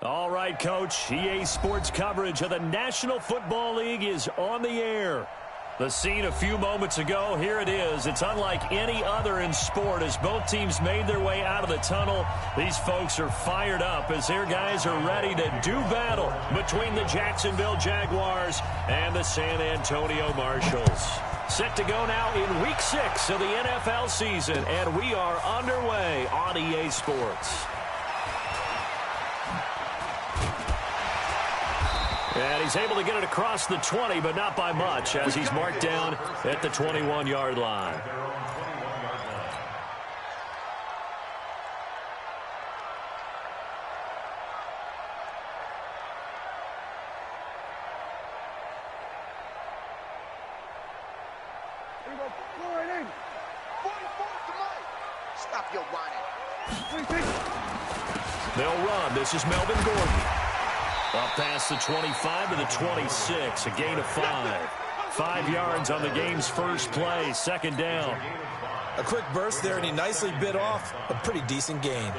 All right, Coach. EA Sports coverage of the National Football League is on the air. The scene a few moments ago, here it is. It's unlike any other in sport as both teams made their way out of the tunnel. These folks are fired up as their guys are ready to do battle between the Jacksonville Jaguars and the San Antonio Marshals. Set to go now in Week 6 of the NFL season, and we are underway on EA Sports. And he's able to get it across the 20, but not by much, as he's marked down at the 21-yard line. Stop your whining. They'll run. This is Melvin Gordon. Up past the 25 to the 26, a gain of 5. 5 yards on the game's first play, second down. A quick burst there, and he nicely bit off a pretty decent gain.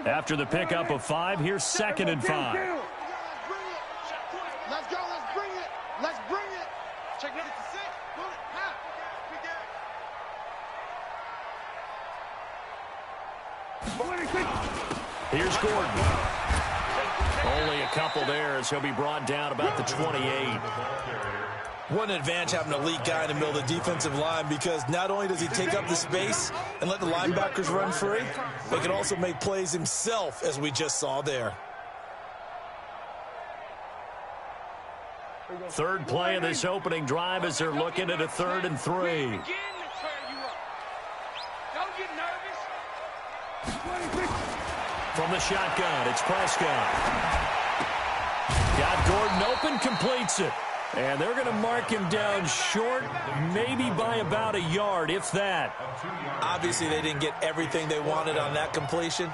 After the pickup of 5, here's second and 5. Let's go. Let's bring it. Let's bring it. Check it. Here's Gordon. Only a couple there as he'll be brought down about the 28. What an advantage having an elite guy in the middle of the defensive line, because not only does he take up the space and let the linebackers run free, but can also make plays himself, as we just saw there. Third play of this opening drive as they're looking at a 3rd and 3. From the shotgun, it's Prescott. Got Gordon open, completes it. And they're going to mark him down short, maybe by about a yard, if that. Obviously, they didn't get everything they wanted on that completion,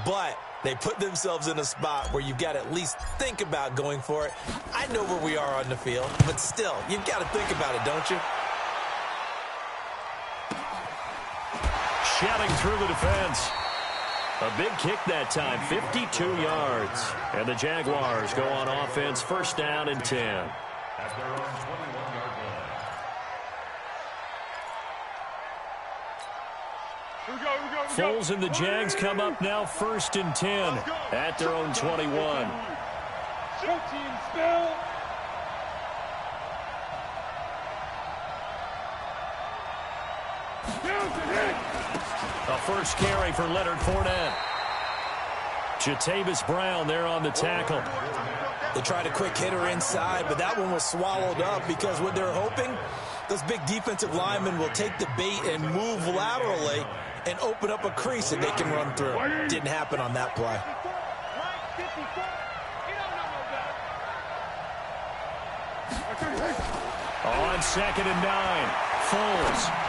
but they put themselves in a spot where you've got to at least think about going for it. I know where we are on the field, but still, you've got to think about it, don't you? Shelling through the defense. A big kick that time, 52 yards. And the Jaguars go on offense, first down and 10. Foles and the Jags come up now first and 10 at their own 21. A first carry for Leonard Fournette. Jatavis Brown there on the tackle. They tried a quick hitter inside, but that one was swallowed up because what they're hoping, those big defensive linemen will take the bait and move laterally and open up a crease that they can run through. Didn't happen on that play. On 2nd and 9, Foles.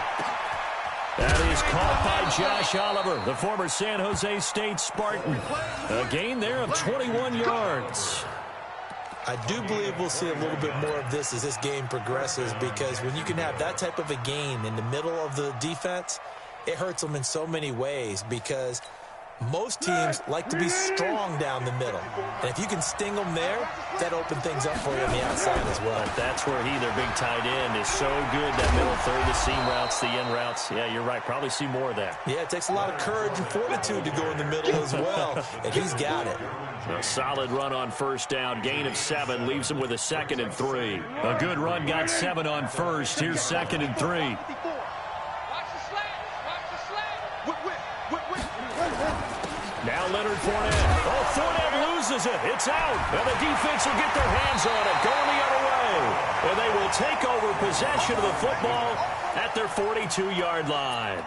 That is caught by Josh Oliver, the former San Jose State Spartan. A gain there of 21 yards. I do believe we'll see a little bit more of this as this game progresses, because when you can have that type of a gain in the middle of the defense, it hurts them in so many ways, because most teams like to be strong down the middle. And if you can sting them there, that opens things up for you on the outside as well. That's where their big tight end, is so good. That middle third, the seam routes, the in routes. Yeah, you're right. Probably see more of that. Yeah, it takes a lot of courage and fortitude to go in the middle as well. And he's got it. A solid run on first down. Gain of 7 leaves him with a 2nd and 3. A good run got 7 on first. Here's 2nd and 3. Now Leonard Fournette. Oh, Fournette loses it. It's out. And the defense will get their hands on it. Going the other way. And they will take over possession of the football at their 42-yard line.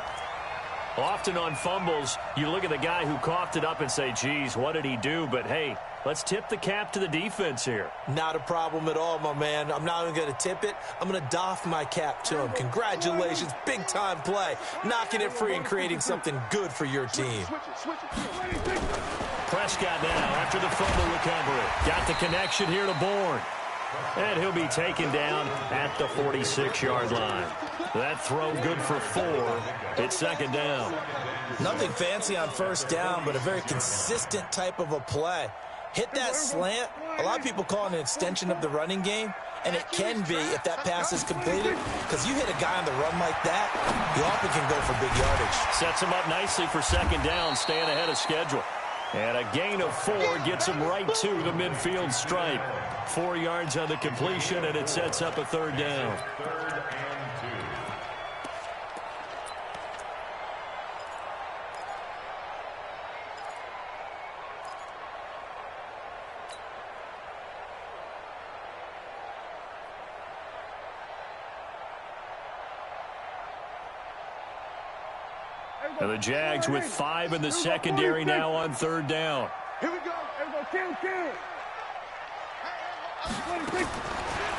Often on fumbles, you look at the guy who coughed it up and say, geez, what did he do? But, hey, let's tip the cap to the defense here. Not a problem at all, my man. I'm not even going to tip it. I'm going to doff my cap to him. Congratulations. Big-time play. Knocking it free and creating something good for your team. Prescott now after the fumble recovery. Got the connection here to Bourne. And he'll be taken down at the 46-yard line. That throw good for 4. It's second down. Nothing fancy on first down, but a very consistent type of a play. Hit that slant. A lot of people call it an extension of the running game, and it can be if that pass is completed, because you hit a guy on the run like that, you often can go for big yardage. Sets him up nicely for second down, staying ahead of schedule. And a gain of 4 gets him right to the midfield stripe. 4 yards on the completion, and it sets up a third down. And the Jags with 5 in the secondary now on third down. Here we go. Kill.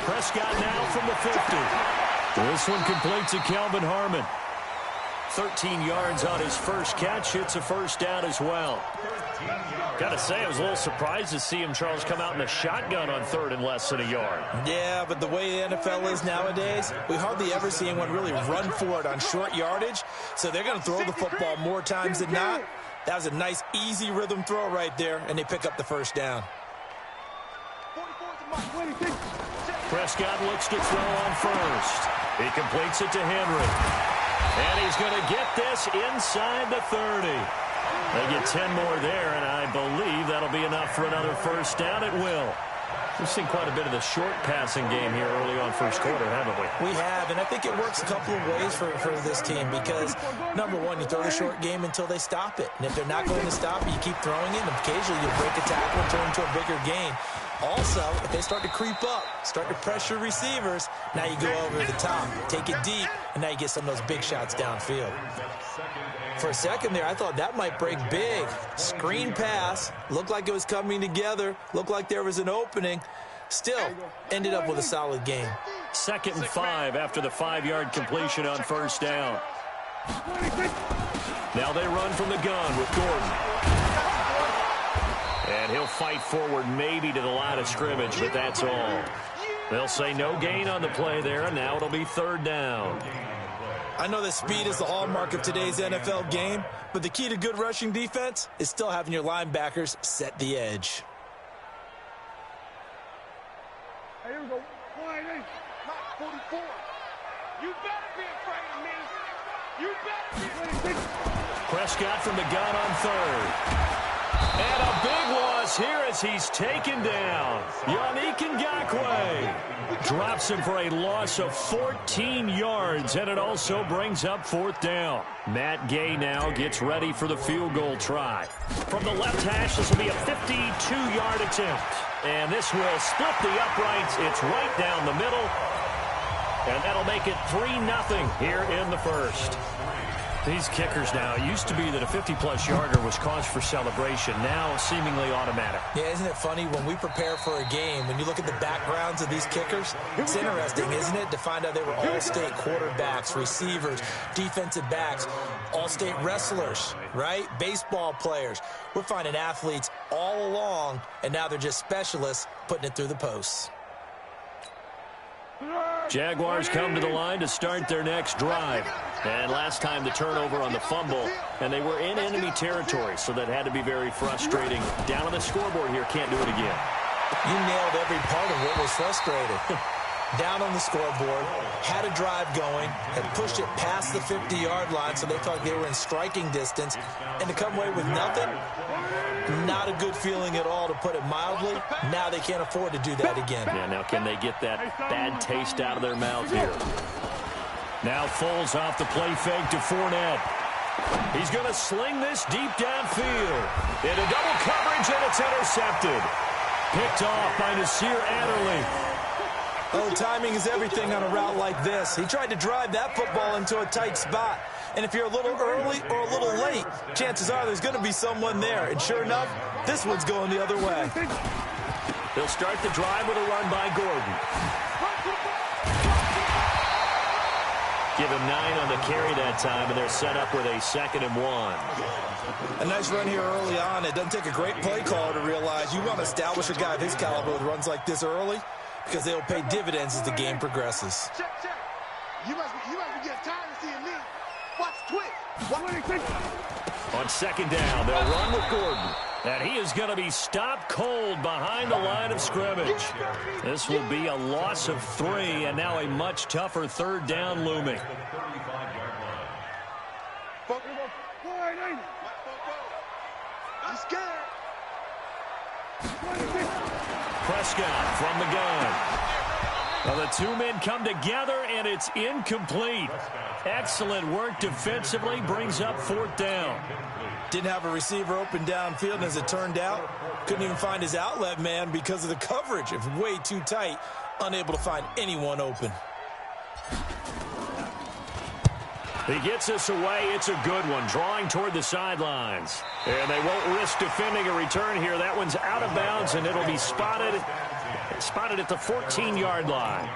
Prescott now from the 50. This one complete to Kelvin Harmon. 13 yards on his first catch. Hits a first down as well. Got to say, I was a little surprised to see him, Charles, come out in a shotgun on third and less than a yard. Yeah, but the way the NFL is nowadays, we hardly ever see anyone really run for it on short yardage. So they're going to throw the football more times than not. That was a nice, easy rhythm throw right there, and they pick up the first down. Prescott looks to throw on first. He completes it to Henry. And he's going to get this inside the 30. They get 10 more there, and I believe that'll be enough for another first down. It will. We've seen quite a bit of the short passing game here early on first quarter, haven't we? We have, and I think it works a couple of ways for this team because, number one, you throw the short game until they stop it. And if they're not going to stop it, you keep throwing it, and occasionally you break a tackle and turn into a bigger gain. Also, if they start to creep up, start to pressure receivers, now you go over the top, take it deep, and now you get some of those big shots downfield. For a second there, I thought that might break big. Screen pass, looked like it was coming together, looked like there was an opening. Still, ended up with a solid game. 2nd and 5 after the 5-yard completion on first down. Now they run from the gun with Gordon. And he'll fight forward maybe to the line of scrimmage, but that's all. They'll say no gain on the play there, and now it'll be third down. I know that speed is the hallmark of today's NFL game, but the key to good rushing defense is still having your linebackers set the edge. Here we go. 44. You better be afraid of me. You better be. Prescott from the gun on third. And a big loss here as he's taken down. Yannick Ngakoue drops him for a loss of 14 yards, and it also brings up fourth down. Matt Gay now gets ready for the field goal try. From the left hash, this will be a 52-yard attempt. And this will split the uprights. It's right down the middle. And that'll make it 3-0 here in the first. These kickers now, it used to be that a 50-plus yarder was cause for celebration. Now seemingly automatic. Yeah, isn't it funny when we prepare for a game, when you look at the backgrounds of these kickers, it's interesting, isn't it, to find out they were all-state quarterbacks, receivers, defensive backs, all-state wrestlers, right? Baseball players. We're finding athletes all along, and now they're just specialists putting it through the posts. Jaguars come to the line to start their next drive. And last time the turnover on the fumble, and they were in enemy territory, so that had to be very frustrating. Down on the scoreboard here, can't do it again. You nailed every part of what was frustrating. Down on the scoreboard, had a drive going, had pushed it past the 50-yard line, so they thought they were in striking distance, and to come away with nothing, not a good feeling at all, to put it mildly. Now they can't afford to do that again. Yeah, now can they get that bad taste out of their mouth here? Now Foles off the play fake to Fournette. He's going to sling this deep downfield. Into double coverage, and it's intercepted. Picked off by Nasir Adderley. Oh, timing is everything on a route like this. He tried to drive that football into a tight spot. And if you're a little early or a little late, chances are there's going to be someone there. And sure enough, this one's going the other way. They'll start the drive with a run by Gordon. Give him 9 on the carry that time, and they're set up with a 2nd and 1. A nice run here early on. It doesn't take a great play caller to realize you want to establish a guy of his caliber with runs like this early. because they'll pay dividends as the game progresses. Check. You must be getting tired of seeing me. Watch Twitch. On second down, they'll run with Gordon. And he is going to be stopped cold behind the line of scrimmage. This will be a loss of 3, and now a much tougher third down looming. I'm scared. Prescott from the gun. Well, the two men come together, and it's incomplete. Excellent work defensively, brings up fourth down. Didn't have a receiver open downfield, and as it turned out, couldn't even find his outlet man because of the coverage. It was way too tight, unable to find anyone open. He gets us away. It's a good one, drawing toward the sidelines. And they won't risk defending a return here. That one's out of bounds, and it'll be spotted at the 14-yard line.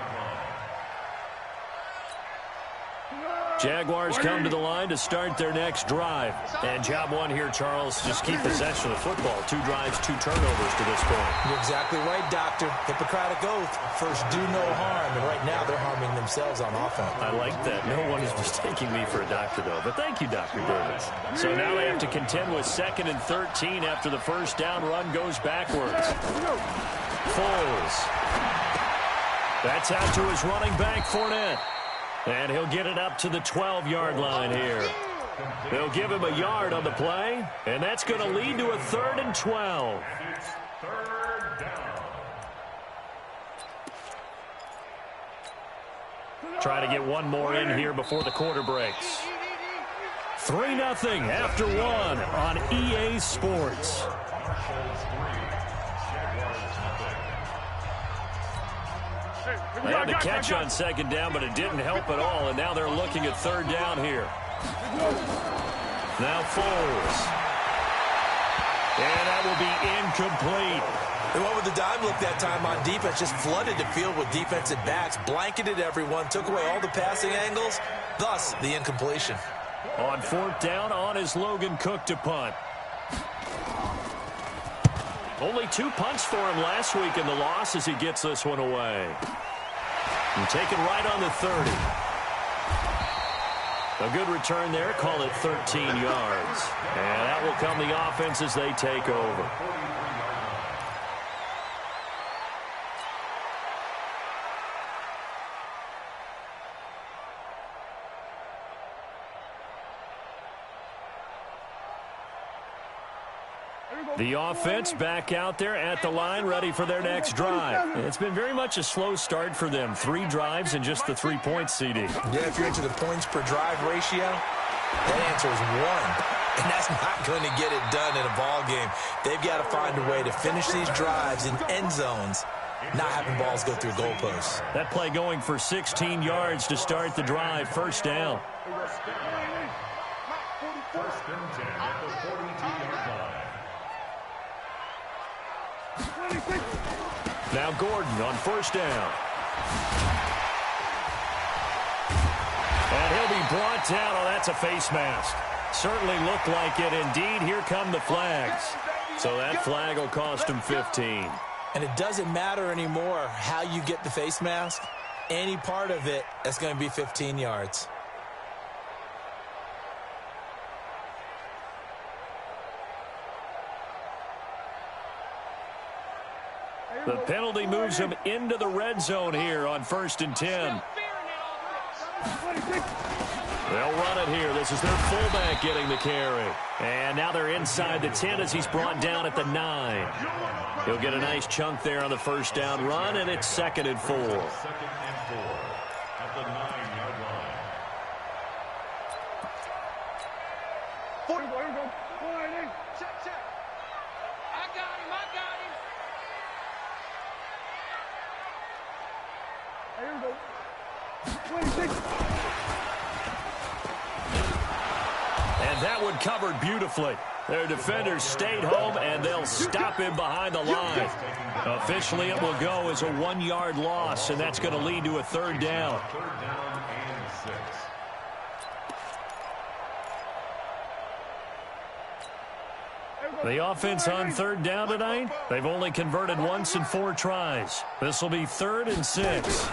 Jaguars come to the line to start their next drive. And job one here, Charles, just keep possession of the football. 2 drives, 2 turnovers to this point. You're exactly right, Doctor. Hippocratic oath. First, do no harm. And right now, they're harming themselves on offense. I like that. No one is mistaking me for a doctor, though. But thank you, Dr. Davis. So now they have to contend with 2nd and 13 after the first down run goes backwards. Foles. That's out to his running back, Fournette. And he'll get it up to the 12-yard line here. They'll give him a yard on the play, and that's going to lead to a 3rd and 12. Try to get one more in here before the quarter breaks. 3-0 after 1 on EA Sports. They had the catch on second down, but it didn't help at all, and now they're looking at third down here. Now Foles. And that will be incomplete. They went with the dime look that time on defense, just flooded the field with defensive backs, blanketed everyone, took away all the passing angles, thus the incompletion. On fourth down, on is Logan Cook to punt. Only 2 punts for him last week in the loss as he gets this one away. And taken right on the 30. A good return there. Call it 13 yards. And that will come the offense as they take over. The offense back out there at the line, ready for their next drive. It's been very much a slow start for them. 3 drives and just the 3 points, CD. Yeah, if you're into the points per drive ratio, that answer is 1. And that's not going to get it done in a ball game. They've got to find a way to finish these drives in end zones, not having balls go through goalposts. That play going for 16 yards to start the drive. First down. First and 10 at the 42-yard line. Now Gordon on first down. And he'll be brought down. Oh, that's a face mask. Certainly looked like it. Indeed, here come the flags. So that flag will cost him 15. And it doesn't matter anymore how you get the face mask. Any part of it, that's going to be 15 yards. The penalty moves him into the red zone here on 1st and 10. They'll run it here. This is their fullback getting the carry. And now they're inside the 10 as he's brought down at the 9. He'll get a nice chunk there on the first down run, and it's 2nd and 4. 2nd and 4 at the 9-yard line. Check. I got him. Here we go. 26. And that one covered beautifully. Their defenders stayed home, and they'll stop him behind the line. Officially, it will go as a 1-yard loss, and that's going to lead to a 3rd down. 3rd down and 6. The offense on third down tonight, they've only converted once in 4 tries. This will be 3rd and 6.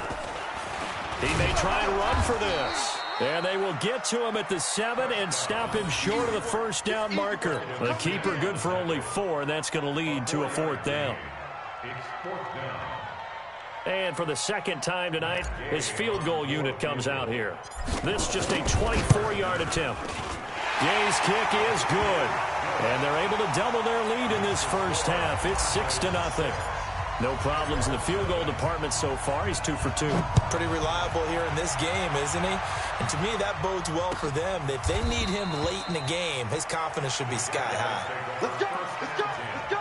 He may try and run for this. And they will get to him at the 7 and stop him short of the first down marker. The keeper good for only 4, and that's going to lead to a 4th down. And for the second time tonight, his field goal unit comes out here. This just a 24-yard attempt. Gay's kick is good. And they're able to double their lead in this first half. It's 6-0. No problems in the field goal department so far. He's 2 for 2. Pretty reliable here in this game, isn't he? And to me, that bodes well for them. If they need him late in the game, his confidence should be sky high. Let's go! Let's go! Let's go!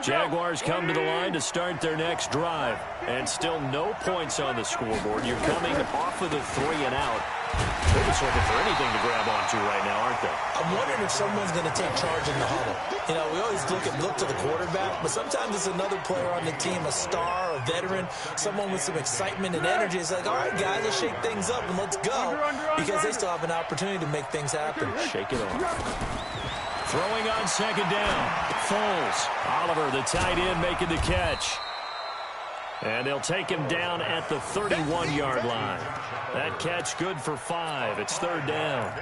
Jaguars come to the line to start their next drive. And still no points on the scoreboard. You're coming off of the 3-and-out. They're just looking for anything to grab onto right now, aren't they? I'm wondering if someone's going to take charge in the huddle. You know, we always look to the quarterback, but sometimes it's another player on the team, a star, a veteran, someone with some excitement and energy. It's like, all right, guys, let's shake things up and let's go, because they still have an opportunity to make things happen. Shake it off. Throwing on second down. Foles. Oliver, the tight end, making the catch. And they'll take him down at the 31-yard line. That catch good for 5. It's 3rd down.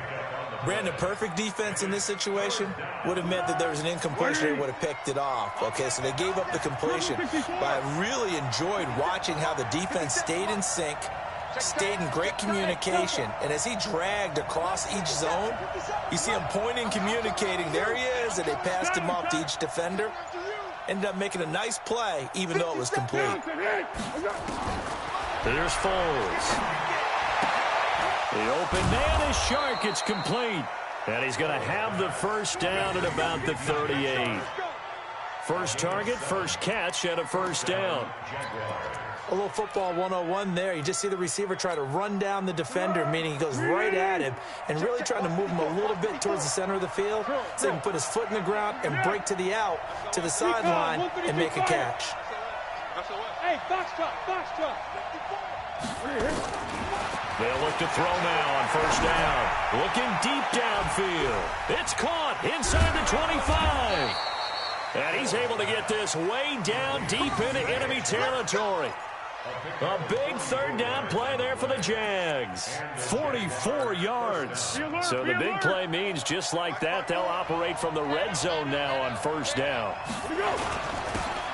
Brandon, perfect defense in this situation would have meant that there was an incompletion. They would have picked it off. Okay, so they gave up the completion. But I really enjoyed watching how the defense stayed in sync, stayed in great communication, and as he dragged across each zone, you see him pointing, communicating. There he is, and they passed him off to each defender. Ended up making a nice play, even though it was complete. Here's Foles. The open man is Shark. It's complete. And he's going to have the first down at about the 38. First target, first catch, and a first down. A little football 101 there. You just see the receiver try to run down the defender, meaning he goes right at him and really trying to move him a little bit towards the center of the field so he can put his foot in the ground and break to the out, to the sideline, and make a catch. Hey, box truck. They'll look to throw now on first down. Looking deep downfield. It's caught inside the 25. And he's able to get this way down deep into enemy territory. A big 3rd down play there for the Jags. 44 yards. So the big play means just like that, they'll operate from the red zone now on first down.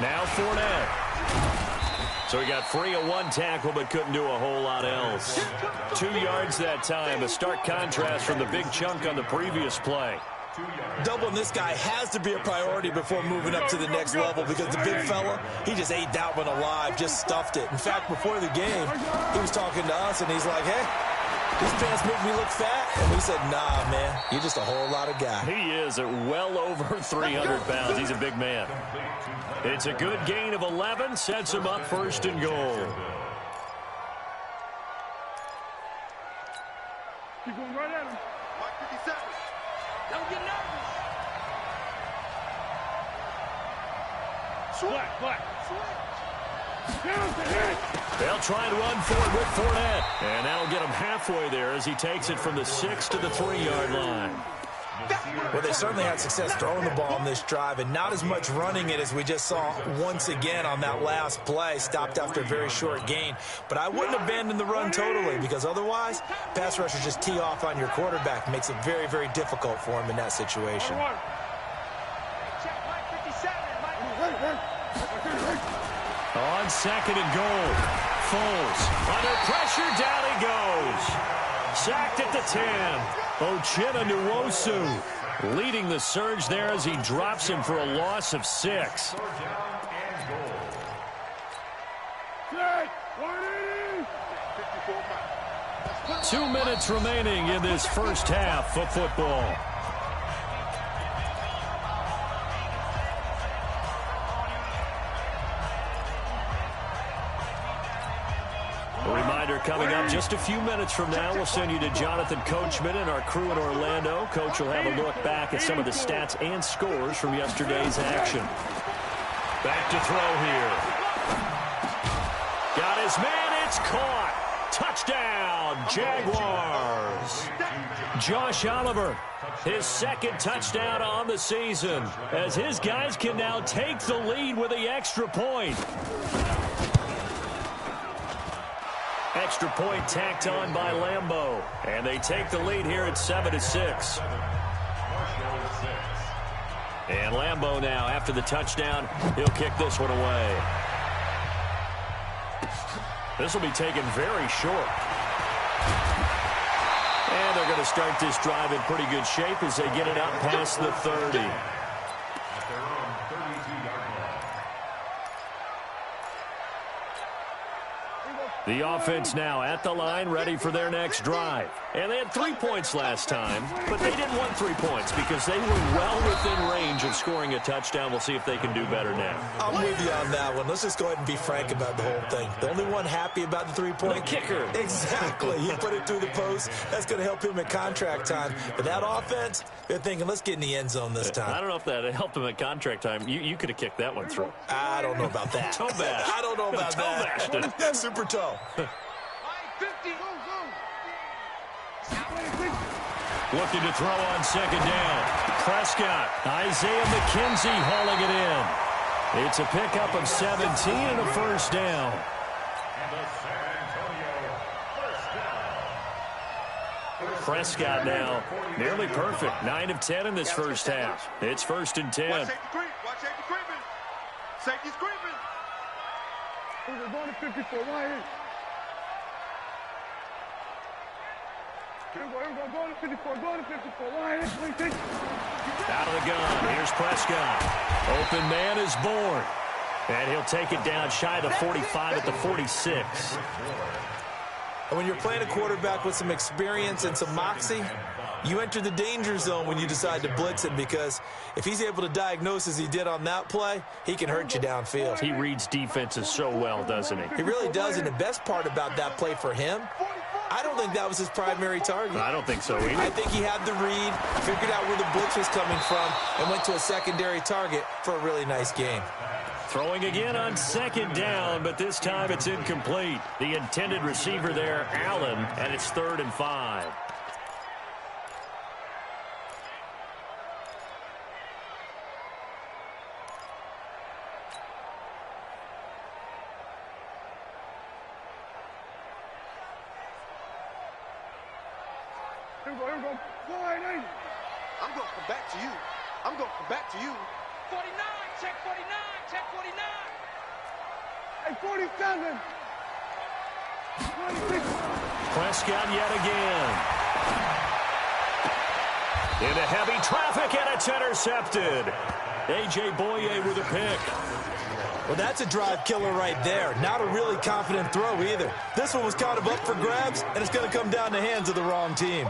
Now Fournette. So he got free of 1 tackle but couldn't do a whole lot else. 2 yards that time. A stark contrast from the big chunk on the previous play. Doubling this guy has to be a priority before moving up to the next level, because the big fella, he just ate that one alive, just stuffed it. In fact, before the game, he was talking to us, and he's like, hey, these pants make me look fat. And we said, nah, man, you're just a whole lot of guy. He is at well over 300 pounds. He's a big man. It's a good gain of 11, sets him up 1st and goal. Keep going right at him. Mike 57. Don't get nervous. Black. They'll try and run for it with Fournette. And that'll get him halfway there as he takes it from the 6 to the 3-yard line. Well, they certainly had success throwing the ball on this drive and not as much running it as we just saw once again on that last play. Stopped after a very short gain. But I wouldn't abandon the run totally, because otherwise, pass rushers just tee off on your quarterback. Makes it very, very difficult for him in that situation. On 2nd and goal, Foles under pressure, down he goes. Sacked at the 10. Uchenna Nwosu leading the surge there as he drops him for a loss of 6. 2 minutes remaining in this first half of football. A reminder coming up just a few minutes from now, we'll send you to Jonathan Coachman and our crew in Orlando. Coach will have a look back at some of the stats and scores from yesterday's action. Back to throw here. Got his man, it's caught. Touchdown, Jaguars. Josh Oliver, his second touchdown on the season, as his guys can now take the lead with the extra point. Extra point tacked on by Lambeau, and they take the lead here at 7-6. And Lambeau now, after the touchdown, he'll kick this one away. This will be taken very short. And they're going to start this drive in pretty good shape as they get it out past the 30. At their own 32-yard line. The offense now at the line, ready for their next drive. And they had 3 points last time, but they didn't want 3 points because they were well within range of scoring a touchdown. We'll see if they can do better now. I'm with you on that one. Let's just go ahead and be frank about the whole thing. The only one happy about the 3-point. The kicker. Exactly. He put it through the post. That's going to help him at contract time. But that offense, they're thinking, let's get in the end zone this time. I don't know if that helped him at contract time. You could have kicked that one through. I don't know about that. Toe bash. I don't know about that. Toe bashed. Super toe. 50. Looking to throw on second down. Prescott. Isaiah McKenzie hauling it in. It's a pickup of 17 and a first down. And the San Antonio first down. Prescott now nearly perfect. 9 of 10 in this first half. It's 1st and 10. Watch safety creeping. Safety's creeping. We're going to 54. Right in. Here we go. Going to 54. Going to 54. Right in. Out of the gun. Here's Prescott. Open man is born. And he'll take it down shy of the 45 at the 46. And when you're playing a quarterback with some experience and some moxie, you enter the danger zone when you decide to blitz him, because if he's able to diagnose as he did on that play, he can hurt you downfield. He reads defenses so well, doesn't he? He really does, and the best part about that play for him, I don't think that was his primary target. I don't think so either. I think he had the read, figured out where the blitz was coming from, and went to a secondary target for a really nice game. Throwing again on second down, but this time it's incomplete. The intended receiver there, Allen, and it's 3rd and 5. Here we go. Wide in. I'm going to come back to you. 49. Check 49. Check 49. Hey, 47. 26. Prescott yet again. Into heavy traffic, and it's intercepted. A.J. Boye with a pick. Well, that's a drive killer right there. Not a really confident throw either. This one was kind of up for grabs, and it's going to come down the hands of the wrong team.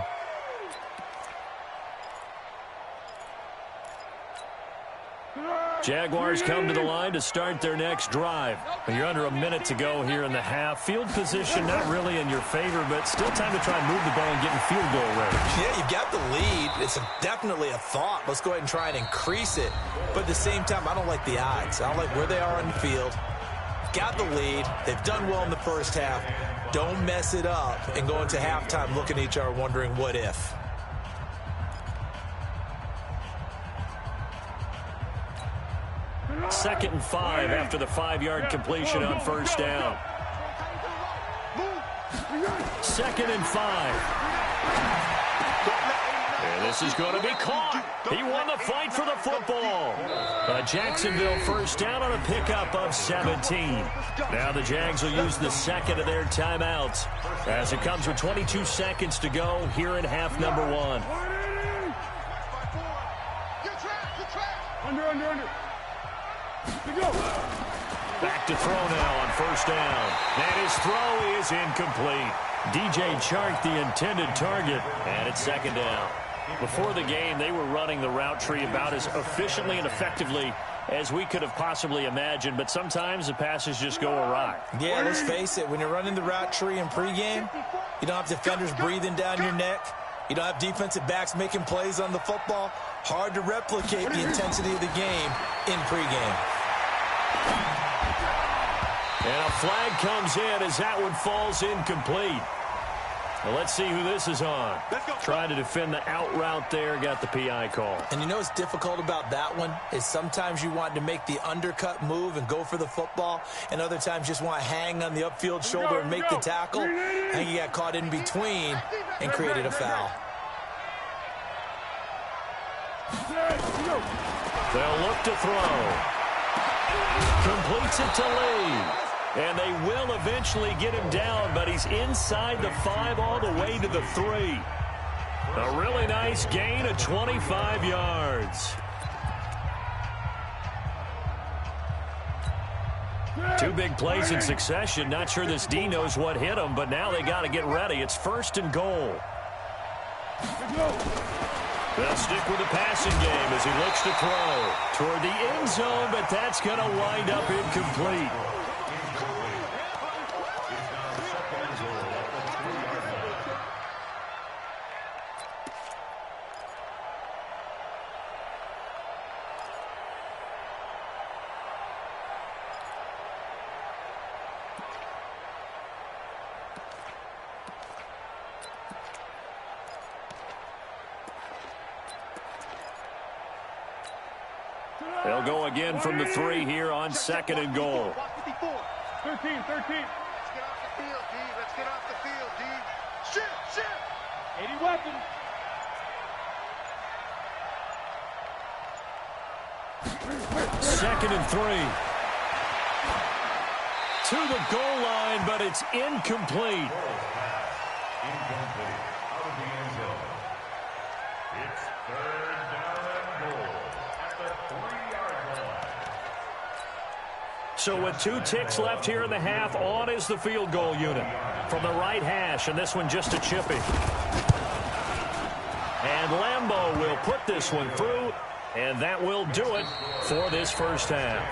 Jaguars come to the line to start their next drive. You're under a minute to go here in the half. Field position not really in your favor, but still time to try and move the ball and get in field goal range. Yeah, you've got the lead. It's definitely a thought. Let's go ahead and try and increase it. But at the same time, I don't like the odds. I don't like where they are on the field. Got the lead. They've done well in the first half. Don't mess it up and go into halftime looking at each other wondering what if. Second and 5 after the 5-yard completion on first down. 2nd and 5. And this is going to be caught. He won the fight for the football. Jacksonville first down on a pickup of 17. Now the Jags will use the second of their timeouts as it comes with 22 seconds to go here in half number 1. Under. Back to throw now on first down. And his throw is incomplete. DJ Chark, the intended target, and it's second down. Before the game, they were running the route tree about as efficiently and effectively as we could have possibly imagined, but sometimes the passes just go awry. Yeah, let's face it. When you're running the route tree in pregame, you don't have defenders breathing down your neck. You don't have defensive backs making plays on the football. Hard to replicate the intensity of the game in pregame. And a flag comes in as that one falls incomplete. Well, let's see who this is on. Trying to defend the out route there, got the PI call. And you know what's difficult about that one is sometimes you want to make the undercut move and go for the football, and other times you just want to hang on the upfield shoulder and make the tackle. And you got caught in between and created a foul. They'll look to throw. Completes it to Lee. And they will eventually get him down, but he's inside the 5 all the way to the 3. A really nice gain of 25 yards. 2 big plays in succession. Not sure this D knows what hit him, but now they got to get ready. It's 1st and goal. They'll stick with the passing game as he looks to throw toward the end zone, but that's going to wind up incomplete. They'll go again from the 3 here on 2nd and goal. 13. Let's get off the field, D. Let's get off the field, D. Shit. 80 weapons. Second and 3. To the goal line, but it's incomplete. Incomplete. Out of the end zone. It's 3rd down and goal at the 3-yard line. So with 2 ticks left here in the half, on is the field goal unit from the right hash, and this one just a chippy. And Lambeau will put this one through, and that will do it for this first half.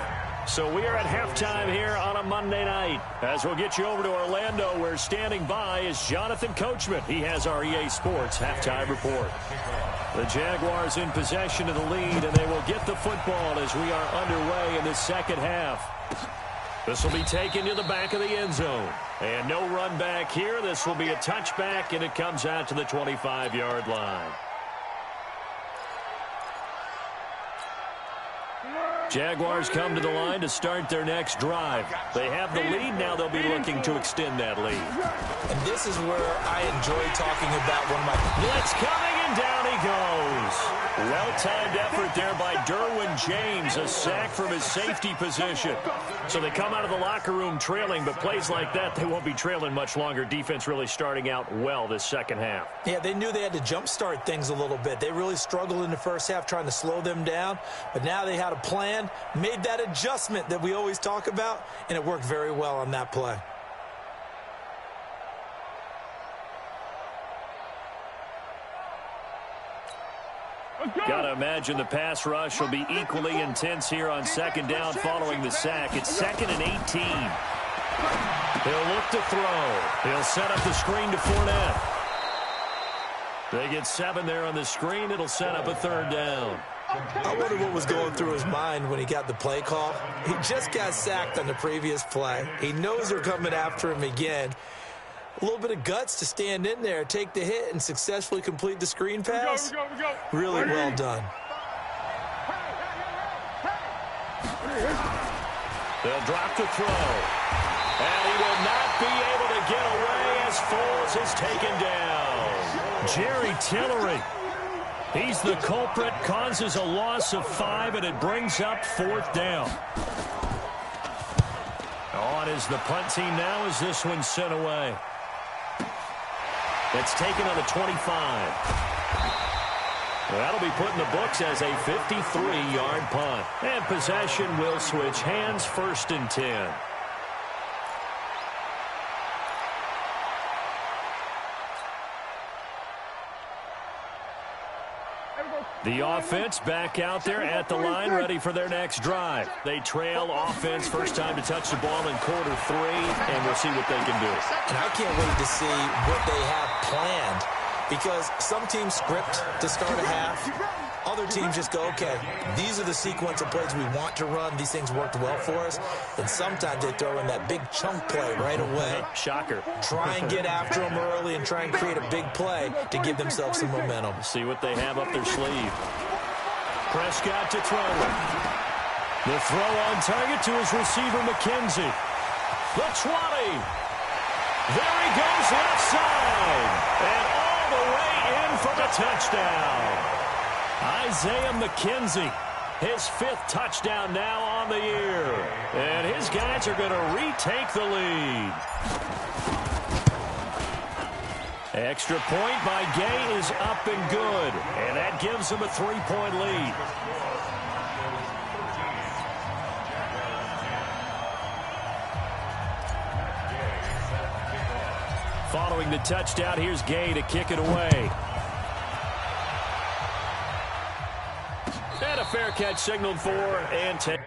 So we are at halftime here on a Monday night. As we'll get you over to Orlando, where standing by is Jonathan Coachman. He has our EA Sports halftime report. The Jaguars in possession of the lead, and they will get the football as we are underway in the second half. This will be taken to the back of the end zone. And no run back here. This will be a touchback, and it comes out to the 25-yard line. Jaguars come to the line to start their next drive. They have the lead. Now they'll be looking to extend that lead. And this is where I enjoy talking about one of my... Blitz coming, and down he goes. Well-timed effort there by Derwin James. A sack from his safety position. So they come out of the locker room trailing, but plays like that, they won't be trailing much longer. Defense really starting out well this second half. Yeah, they knew they had to jumpstart things a little bit. They really struggled in the first half trying to slow them down, but now they had a plan, made that adjustment that we always talk about, and it worked very well on that play. Got to imagine the pass rush will be equally intense here on second down following the sack. It's 2nd and 18. He'll look to throw. He'll set up the screen to Fournette. They get 7 there on the screen. It'll set up a 3rd down. I wonder what was going through his mind when he got the play call. He just got sacked on the previous play. He knows they're coming after him again. A little bit of guts to stand in there, take the hit, and successfully complete the screen pass. Really well done. They'll drop the throw. And he will not be able to get away as Foles is taken down. Jerry Tillery. He's the culprit, causes a loss of 5, and it brings up 4th down. On is the punt team now as this one's sent away. It's taken on the 25. That'll be put in the books as a 53-yard punt. And possession will switch hands, 1st and 10. The offense back out there at the line, ready for their next drive. They trail offense, first time to touch the ball in quarter 3, and we'll see what they can do. And I can't wait to see what they have planned, because some teams script to start a half. Other teams just go, okay, these are the sequence of plays we want to run. These things worked well for us. And sometimes they throw in that big chunk play right away. Shocker. Try and get after them early and try and create a big play to give themselves some momentum. See what they have up their sleeve. Prescott to throw it. The throw on target to his receiver, McKenzie. The 20. There he goes left side. And all the way in for the touchdown. Isaiah McKenzie, his 5th touchdown now on the year. And his guys are going to retake the lead. Extra point by Gay is up and good. And that gives them a 3-point lead. Following the touchdown, here's Gay to kick it away. And a fair catch signaled for and 10.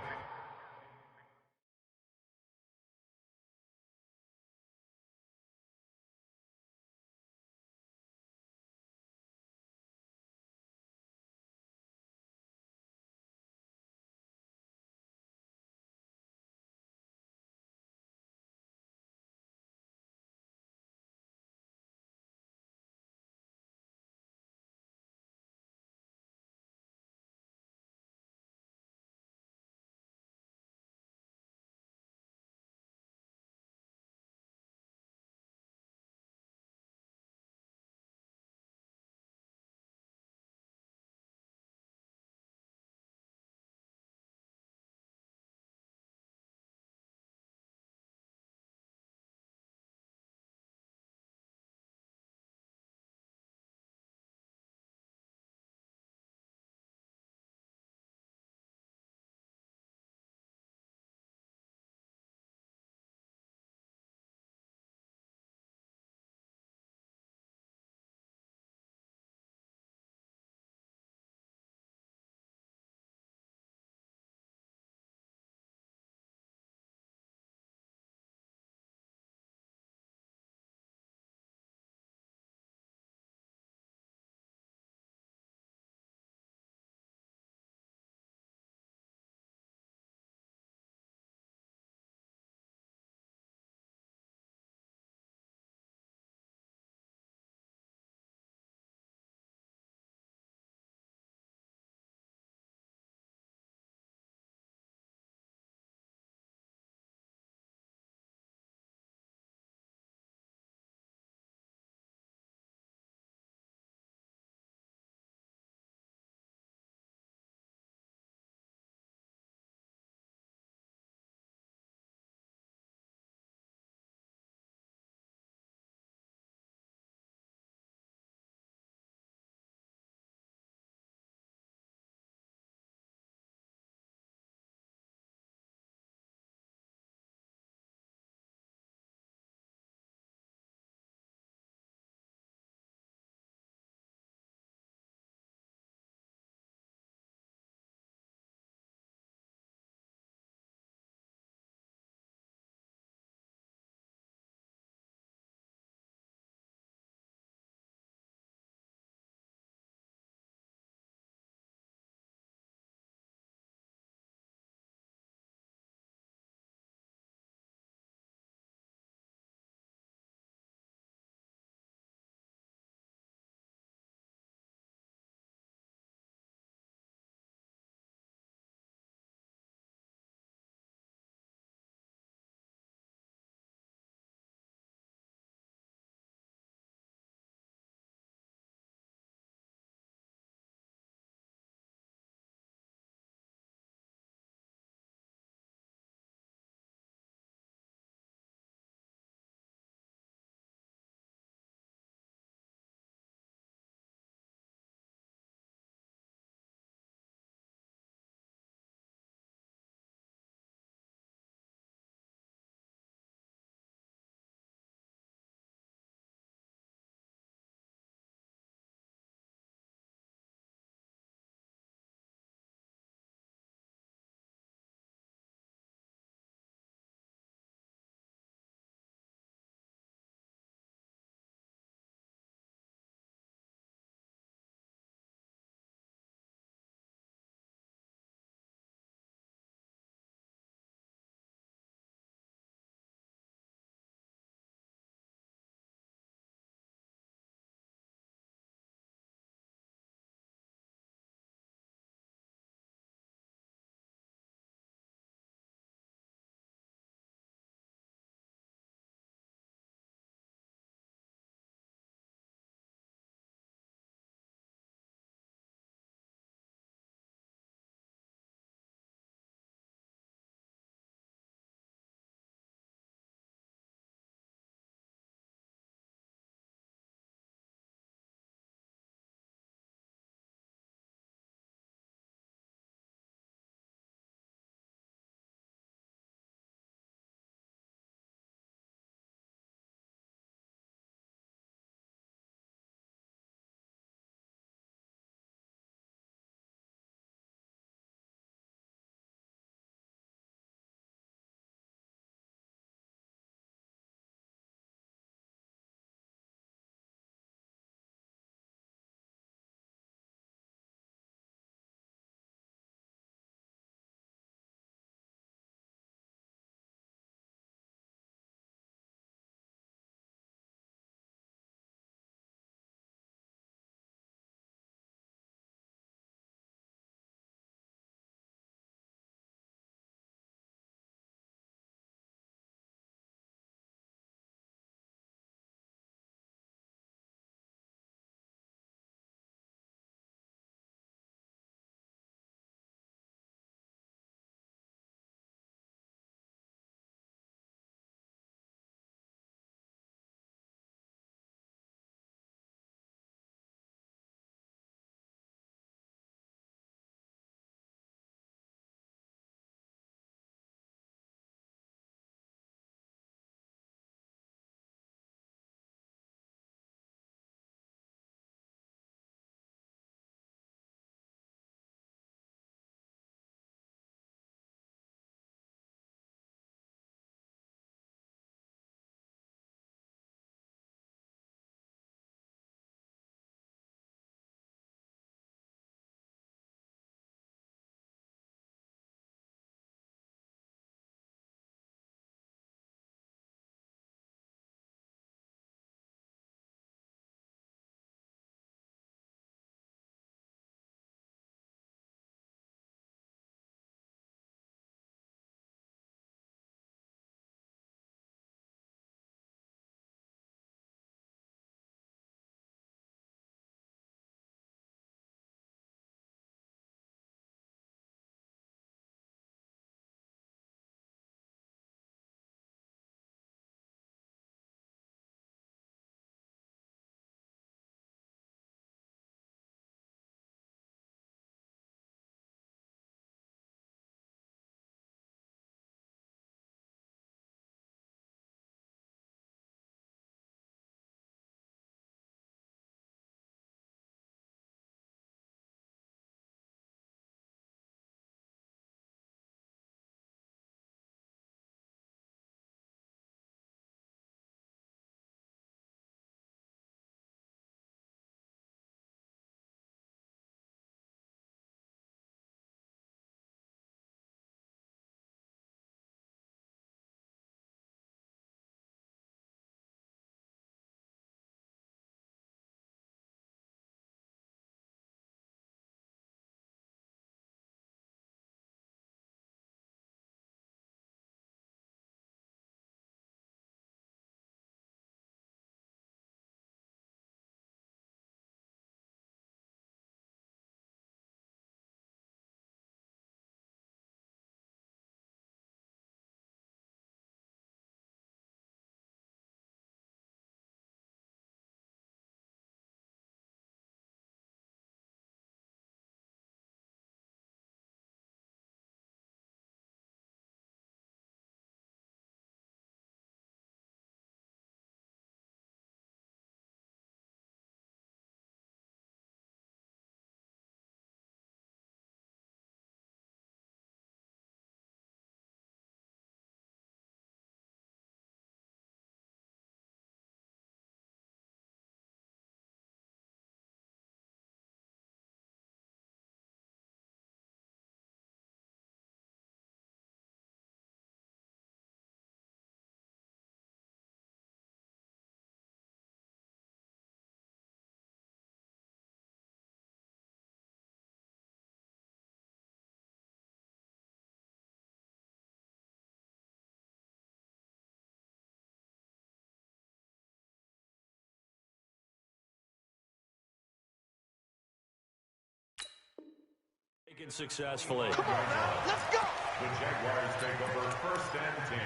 Successfully. Come on now, let's go. The Jaguars take over 1st and 10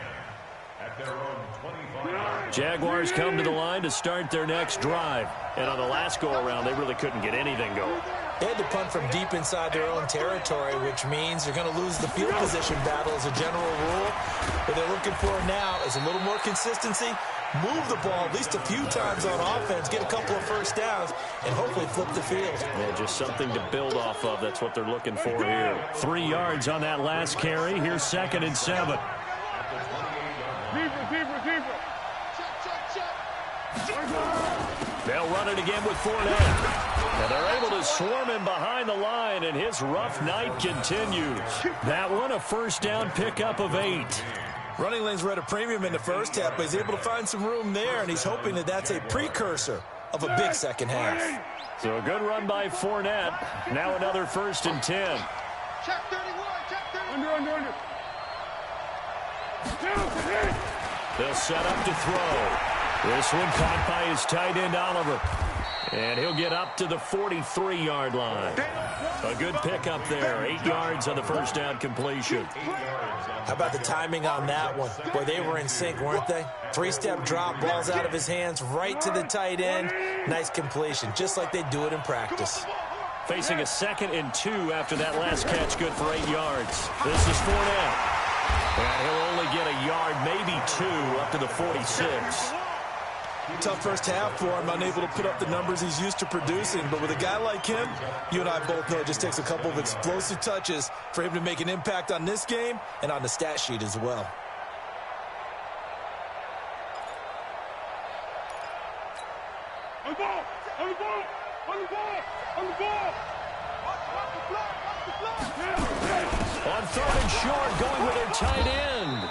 at their own 25. Jaguars come to the line to start their next drive. And on the last go-around, they really couldn't get anything going. They had to punt from deep inside their own territory, which means they're going to lose the field position battle as a general rule. What they're looking for now is a little more consistency, move the ball at least a few times on offense, get a couple of first downs, and hopefully flip the field. Yeah, just something to build off of. That's what they're looking for here. 3 yards on that last carry. Here's 2nd and 7. They'll run it again with Fournette. And they're able to swarm him behind the line, and his rough night continues. That one, a first down pickup of 8. Running lanes were at a premium in the first half, but he's able to find some room there, and he's hoping that that's a precursor of a big second half. So a good run by Fournette. Now another 1st and 10. Check 31, check 31. Under. They'll set up to throw. This one caught by his tight end, Oliver. And he'll get up to the 43-yard line. A good pickup there. 8 yards on the first down completion. How about the timing on that one? Boy, they were in sync, weren't they? 3-step drop, balls out of his hands, right to the tight end. Nice completion, just like they do it in practice. Facing a 2nd and 2 after that last catch, good for 8 yards. This is Fournette. And he'll only get a yard, maybe 2, up to the 46. Tough first half for him, unable to put up the numbers he's used to producing. But with a guy like him, you and I both know it just takes a couple of explosive touches for him to make an impact on this game and on the stat sheet as well. On the ball! On the ball! On the ball! On the ball! On 3rd and short, going with their tight end.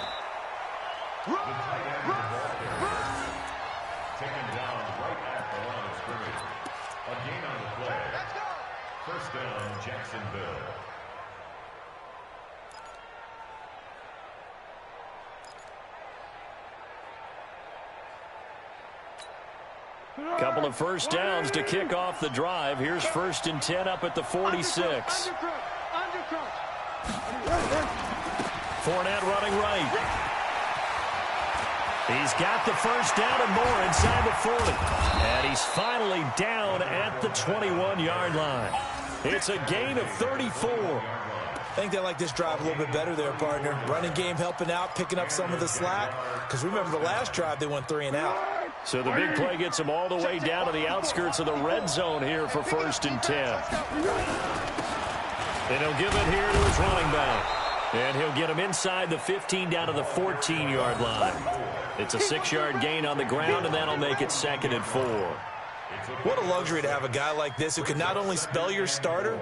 Taken down right at the line of scrimmage. A gain on the play. First down, Jacksonville. Couple of first downs to kick off the drive. Here's 1st and 10 up at the 46. Fournette running right. He's got the first down and more inside the 40. And he's finally down at the 21-yard line. It's a gain of 34. I think they like this drive a little bit better there, partner. Running game helping out, picking up some of the slack. Because remember the last drive, they went 3 and out. So the big play gets him all the way down to the outskirts of the red zone here for 1st and 10. And he'll give it here to his running back. And he'll get him inside the 15 down to the 14-yard line. It's a 6-yard gain on the ground, and that'll make it 2nd and 4. What a luxury to have a guy like this who can not only spell your starter,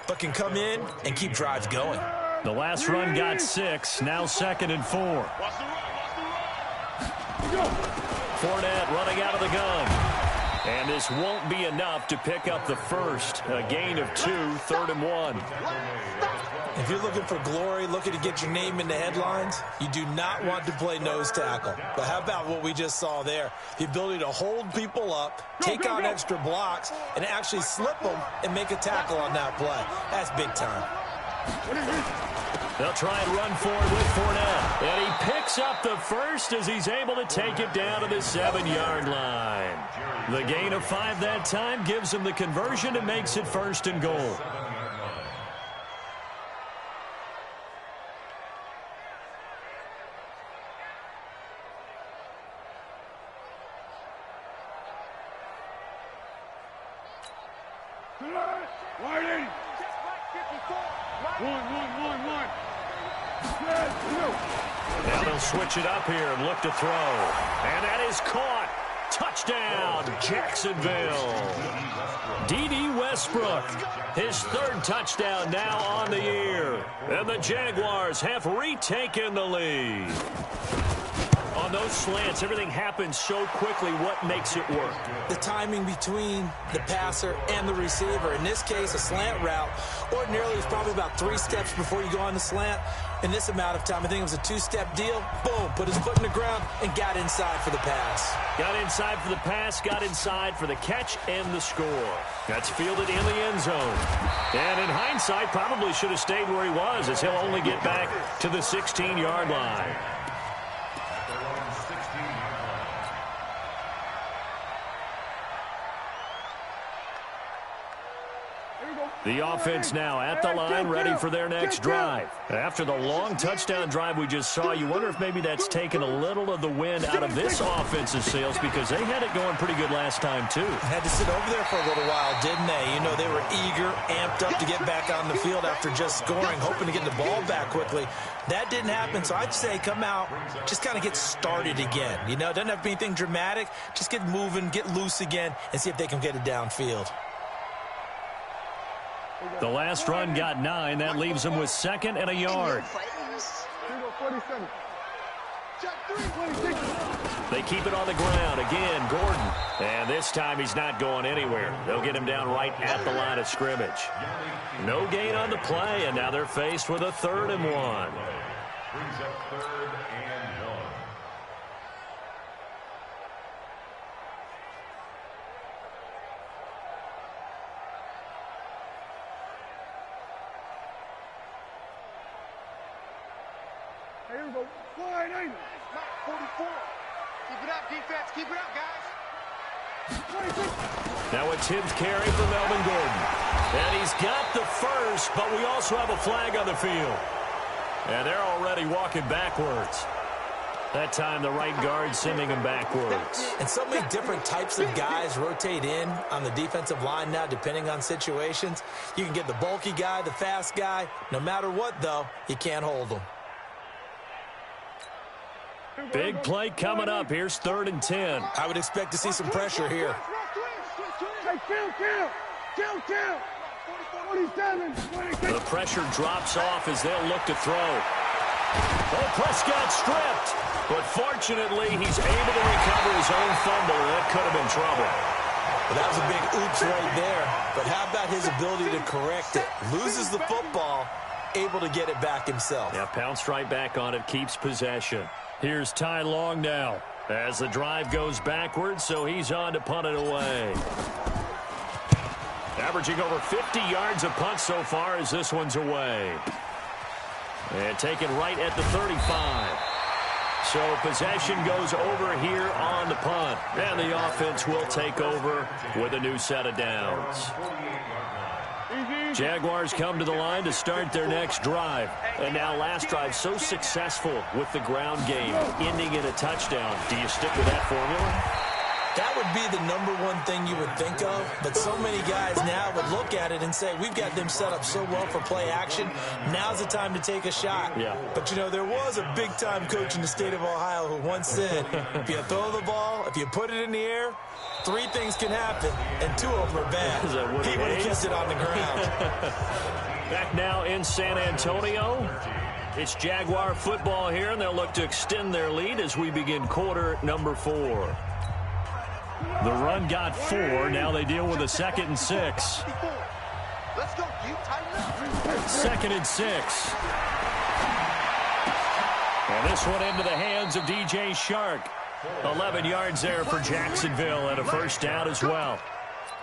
but can come in and keep drives going. The last run got 6, now 2nd and 4. Fournette running out of the gun. And this won't be enough to pick up the first. A gain of 2, 3rd and 1. If you're looking for glory, looking to get your name in the headlines, you do not want to play nose tackle. But how about what we just saw there? The ability to hold people up, take on extra blocks, and actually slip them and make a tackle on that play. That's big time. They'll try and run forward with Fournette. And he picks up the first as he's able to take it down to the 7-yard line. The gain of 5 that time gives him the conversion and makes it 1st and goal. Now they'll switch it up here and look to throw. And that is caught. Touchdown, Jacksonville. D.D. Westbrook, his 3rd touchdown now on the year. And the Jaguars have retaken the lead. On those slants, everything happens so quickly. What makes it work? The timing between the passer and the receiver. In this case, a slant route ordinarily is probably about 3 steps before you go on the slant. In this amount of time, I think it was a 2-step deal. Boom, put his foot in the ground and got inside for the pass. Got inside for the pass, got inside for the catch and the score. That's fielded in the end zone. And in hindsight, probably should have stayed where he was, as he'll only get back to the 16-yard line. The offense now at the line, ready for their next drive. After the long touchdown drive we just saw, you wonder if maybe that's taken a little of the wind out of this offense's sails, because they had it going pretty good last time, too. Had to sit over there for a little while, didn't they? You know, they were eager, amped up to get back on the field after just scoring, hoping to get the ball back quickly. That didn't happen, so I'd say come out, just kind of get started again. You know, it doesn't have to be anything dramatic. Just get moving, get loose again, and see if they can get it downfield. The last run got 9. That leaves them with 2nd and a yard. They keep it on the ground. Again, Gordon. And this time he's not going anywhere. They'll get him down right at the line of scrimmage. No gain on the play, and now they're faced with a 3rd and 1. Brings up 3rd and 1. Here we go. Wide angle. 44. Keep it up, defense. Keep it up, guys. 26. Now a tipped carry for Melvin Gordon. And he's got the first, but we also have a flag on the field. And they're already walking backwards. That time the right guard sending him backwards. And so many different types of guys rotate in on the defensive line now, depending on situations. You can get the bulky guy, the fast guy. No matter what, though, you can't hold them. Big play coming up. Here's 3rd and 10. I would expect to see some pressure here. The pressure drops off as they'll look to throw. Oh, Prescott stripped. But fortunately, he's able to recover his own fumble, and that could have been trouble. Well, that was a big oops right there. But how about his ability to correct it? Loses the football, able to get it back himself. Yeah, pounced right back on it, keeps possession. Here's Ty Long now as the drive goes backwards, so he's on to punt it away. Averaging over 50 yards a punt so far as this one's away. And taken right at the 35. So possession goes over here on the punt. And the offense will take over with a new set of downs. Jaguars come to the line to start their next drive. And now last drive so successful with the ground game, ending in a touchdown. Do you stick with that formula? That would be the #1 thing you would think of, but so many guys now would look at it and say, we've got them set up so well for play action, now's the time to take a shot. Yeah. But, you know, there was a big-time coach in the state of Ohio who once said, if you throw the ball, if you put it in the air, 3 things can happen, and 2 of them are bad. He would have kept it on the ground. Back now in San Antonio. It's Jaguar football here, and they'll look to extend their lead as we begin quarter number 4. The run got 4. Now they deal with a 2nd and 6. Let's go. You tighten up. 2nd and 6. And this one into the hands of DJ Shark. 11 yards there for Jacksonville and a first down as well.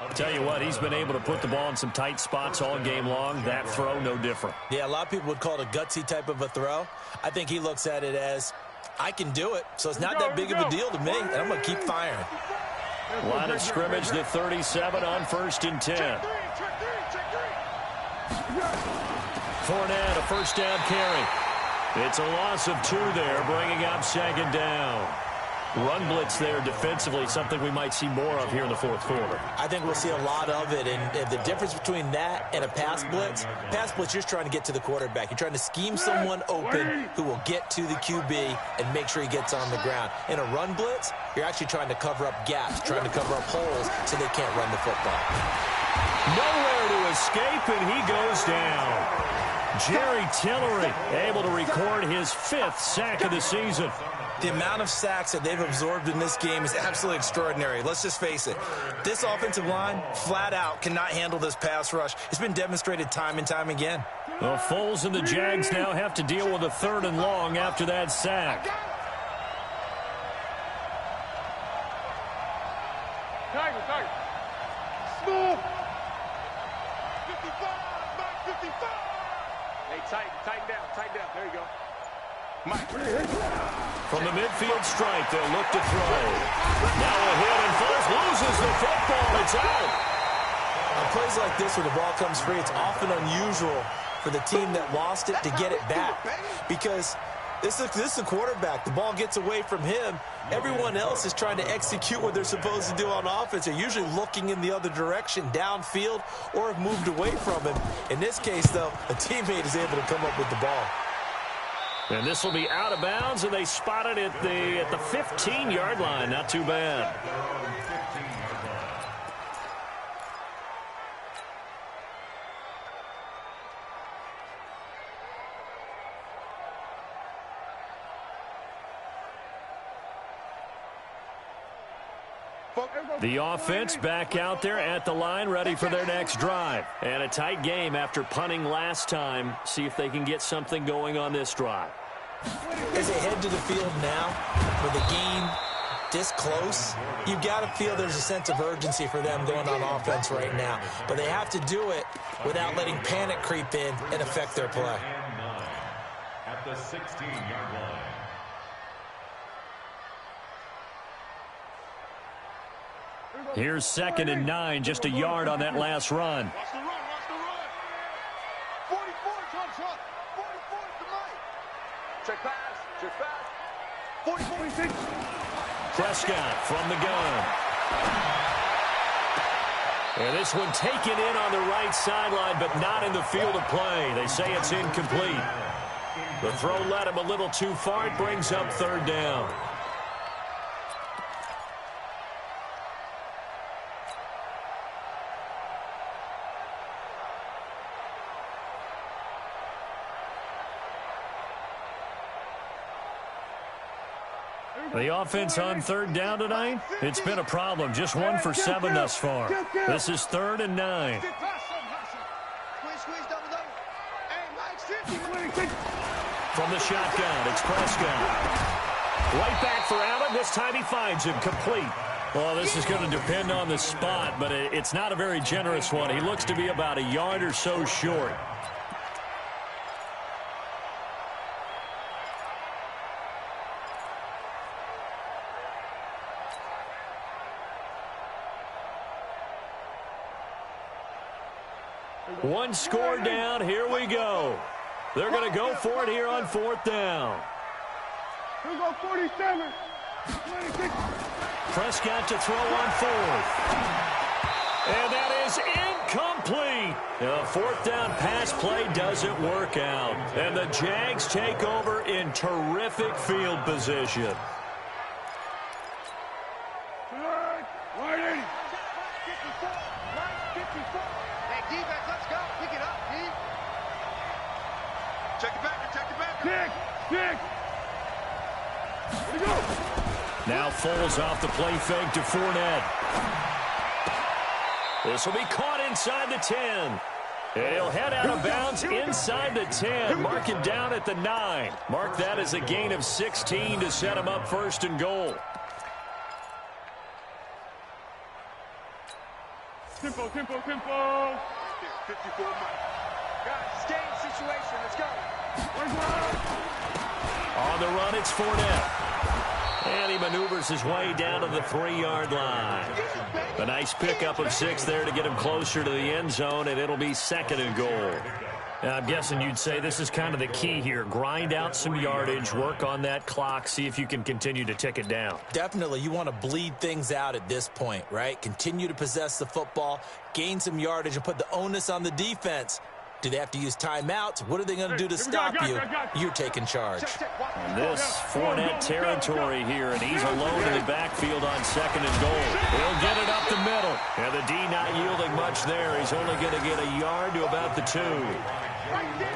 I'll tell you what, he's been able to put the ball in some tight spots all game long. That throw, no different. Yeah, a lot of people would call it a gutsy type of a throw. I think he looks at it as, I can do it, so it's not that big of a deal to me, and I'm going to keep firing. Line of scrimmage, the 37 on 1st and 10. Fournette, a first down carry. It's a loss of 2 there, bringing up 2nd down. Run blitz there defensively, something we might see more of here in the 4th quarter. I think we'll see a lot of it, and the difference between that and a pass blitz, you're trying to get to the quarterback. You're trying to scheme someone open who will get to the QB and make sure he gets on the ground. In a run blitz, you're actually trying to cover up gaps, trying to cover up holes so they can't run the football. Nowhere to escape, and he goes down. Jerry Tillery able to record his 5th sack of the season. The amount of sacks that they've absorbed in this game is absolutely extraordinary. Let's just face it. This offensive line, flat out, cannot handle this pass rush. It's been demonstrated time and time again. Well, Foles and the Jags now have to deal with a 3rd and long after that sack. Tiger. Smooth. 55, Mike, 55. Hey, tighten down. There you go. Mike. From the midfield stripe, they'll look to throw. Now a hit, and Foles loses the football. It's out. On plays like this where the ball comes free, it's often unusual for the team that lost it to get it back. Because this is a quarterback. The ball gets away from him. Everyone else is trying to execute what they're supposed to do on offense. They're usually looking in the other direction, downfield, or have moved away from him. In this case, though, a teammate is able to come up with the ball. And this will be out of bounds, and they spot it at the 15-yard line. Not too bad. The offense back out there at the line, ready for their next drive. And a tight game after punting last time. See if they can get something going on this drive. As they head to the field now, with the game this close, you've got to feel there's a sense of urgency for them going on offense right now. But they have to do it without letting panic creep in and affect their play. At the 16-yard line. Here's 2nd and 9, just a yard on that last run. Watch the run. 44 jump shot. 44 to Mike. Check pass. 44. Prescott from the gun. And this one taken in on the right sideline, but not in the field of play. They say it's incomplete. The throw led him a little too far. It brings up 3rd down. The offense on 3rd down tonight, it's been a problem. Just 1 for 7 thus far. This is 3rd and 9. From the shotgun, it's Prescott. Right back for Allen. This time he finds him complete. Well, this is going to depend on the spot, but it's not a very generous one. He looks to be about a yard or so short. One score down. Here we go. They're going to go for it here on 4th down. Here we go, 47. 26. Prescott to throw on 4th. And that is incomplete. The 4th down pass play doesn't work out. And the Jags take over in terrific field position. Right 80. 54. Right 54. Hey, defense, let's go. Pick it up, D. Check it back. Kick. Here we go. Now Foles off the play fake to Fournette. This will be caught inside the 10. And he'll head out of bounds inside the 10. Mark it down at the 9. Mark that as a gain of 16 to set him up 1st and goal. Tempo. 54, Mike. Guys, game situation. Let's go. On the run, it's Fournette. And he maneuvers his way down to the 3-yard line. A nice pickup of 6 there to get him closer to the end zone, and it'll be 2nd and goal. Now, I'm guessing you'd say this is kind of the key here. Grind out some yardage, work on that clock, see if you can continue to tick it down. Definitely, you want to bleed things out at this point, right? Continue to possess the football, gain some yardage, and put the onus on the defense Do they have to use timeouts? What are they going to do to stop you? You're taking charge. And this Fournette territory here, and he's alone in the backfield on 2nd and goal. He'll get it up the middle. And the D not yielding much there. He's only going to get a yard to about the 2.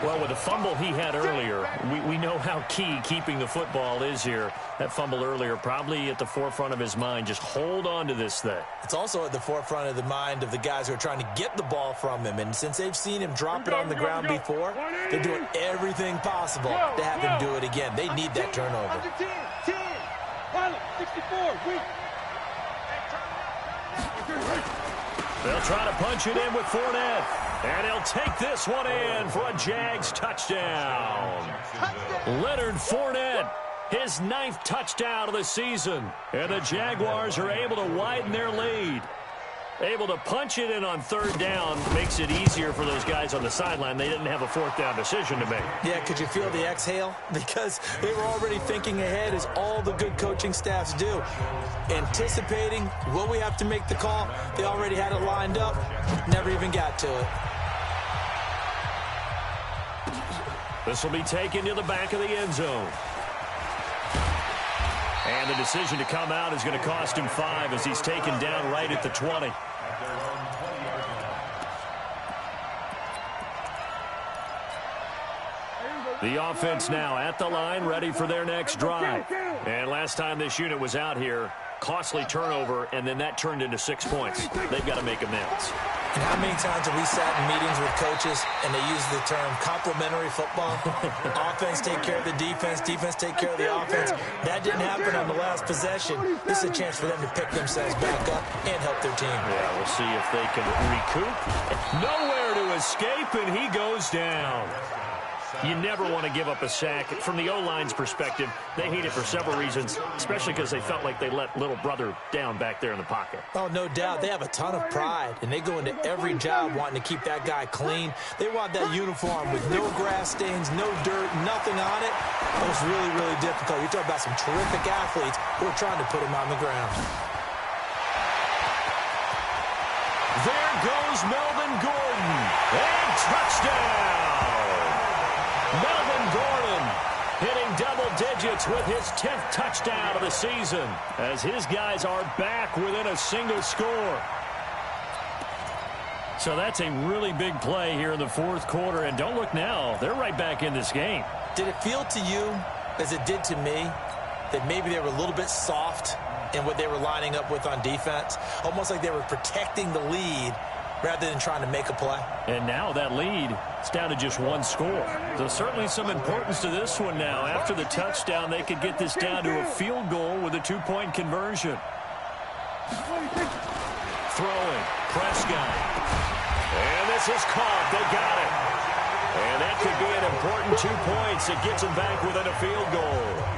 Well, with the fumble he had earlier, we know how key keeping the football is here. That fumble earlier probably at the forefront of his mind. Just hold on to this thing. It's also at the forefront of the mind of the guys who are trying to get the ball from him. And since they've seen him drop it on the ground before, they're doing everything possible to have him do it again. They need that turnover. 64. They'll try to punch it in with Fournette. And he'll take this one in for a Jags touchdown. Leonard Fournette, his 9th touchdown of the season. And the Jaguars are able to widen their lead. Able to punch it in on 3rd down makes it easier for those guys on the sideline. They didn't have a 4th down decision to make. Yeah, could you feel the exhale? Because they were already thinking ahead, as all the good coaching staffs do. Anticipating, will we have to make the call? They already had it lined up. Never even got to it. This will be taken to the back of the end zone. And the decision to come out is going to cost him 5 as he's taken down right at the 20. The offense now at the line, ready for their next drive. And last time this unit was out here, costly turnover, and then that turned into 6 points. They've got to make amends. And how many times have we sat in meetings with coaches and they use the term complementary football? Offense take care of the defense, defense take care of the offense. That didn't happen on the last possession. This is a chance for them to pick themselves back up and help their team. Yeah, we'll see if they can recoup. Nowhere to escape, and he goes down. You never want to give up a sack. From the O-line's perspective, they hate it for several reasons, especially because they felt like they let little brother down back there in the pocket. Oh, no doubt. They have a ton of pride, and they go into every job wanting to keep that guy clean. They want that uniform with no grass stains, no dirt, nothing on it. That was really, really difficult. You're talking about some terrific athletes who are trying to put him on the ground. There goes Melvin Gordon. And touchdown! Melvin Gordon hitting double digits with his 10th touchdown of the season as his guys are back within a single score. So that's a really big play here in the 4th quarter. And don't look now, they're right back in this game. Did it feel to you, as it did to me, that maybe they were a little bit soft in what they were lining up with on defense? Almost like they were protecting the lead rather than trying to make a play. And now that lead is down to just 1 score. So certainly some importance to this one now. After the touchdown, they could get this down to a field goal with a 2-point conversion. Throwing, Prescott. And this is caught. They got it. And that could be an important 2 points. It gets them back within a field goal.